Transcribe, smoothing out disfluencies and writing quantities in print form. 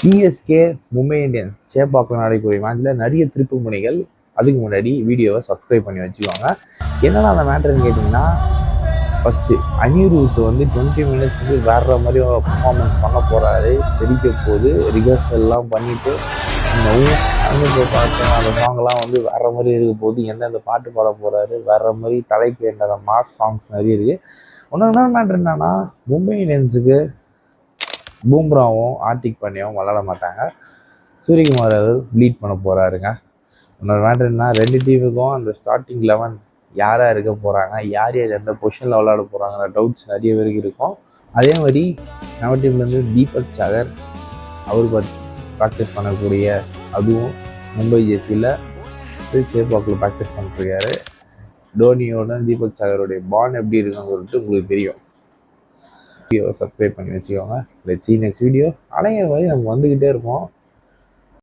CSK Mumbai Indians சேப்பாக்கில் நடக்கக்கூடிய மேட்ச்சில் நிறைய திருப்பு முனைகள். அதுக்கு முன்னாடி வீடியோவை சப்ஸ்கிரைப் பண்ணி வச்சுக்கோங்க. என்னென்னா அந்த மேட்டர்னு கேட்டிங்கன்னா, ஃபஸ்ட்டு அனிருத் வந்து 20 மினிட்ஸுக்கு வேற மாதிரி பர்ஃபார்மன்ஸ் பண்ண போகிறாரு. தெரிக்க போது ரிஹர்சல்லாம் பண்ணிவிட்டு அந்த பாட்டு அந்த சாங்லாம் வந்து வேறு மாதிரி இருக்க போது எந்தெந்த பாட்டு பாட போகிறாரு வேறு மாதிரி தலைக்கு வேண்டாத மாஸ் சாங்ஸ் நிறைய இருக்குது. இன்னொரு மேட்ரு என்னன்னா, மும்பை இந்தியன்ஸுக்கு பூம்ராவும் ஆர்டிக் பாண்டியாவும் விளாட மாட்டாங்க. சூரியகுமார் லீட் பண்ண போகிறாருங்க. இன்னொரு மேட்ரு என்ன, ரெண்டு டீமுக்கும் அந்த ஸ்டார்டிங் 11 யாராக இருக்க போகிறாங்க, யார் யார் எந்த பொசிஷனில் விளாட போகிறாங்கிற டவுட்ஸ் நிறைய பேருக்கு இருக்கும். அதே மாதிரி நம்ம டீம்லேருந்து தீபக் சாகர் அவர் ப்ராக்டிஸ் பண்ணக்கூடிய, அதுவும் மும்பை ஜேசியில் சேப்பாக்கில் ப்ராக்டிஸ் பண்ணிட்டுருக்காரு. டோனியோட தீபக் சாகருடைய பாண்ட் எப்படி இருக்குன்னு சொல்லிட்டு உங்களுக்கு தெரியும். வீடியோவை சப்ஸ்கிரைப் பண்ணி வச்சுக்கோங்க. Let's see next video. அலைங்கிற மாதிரி நம்ம வந்துக்கிட்டே இருப்போம்.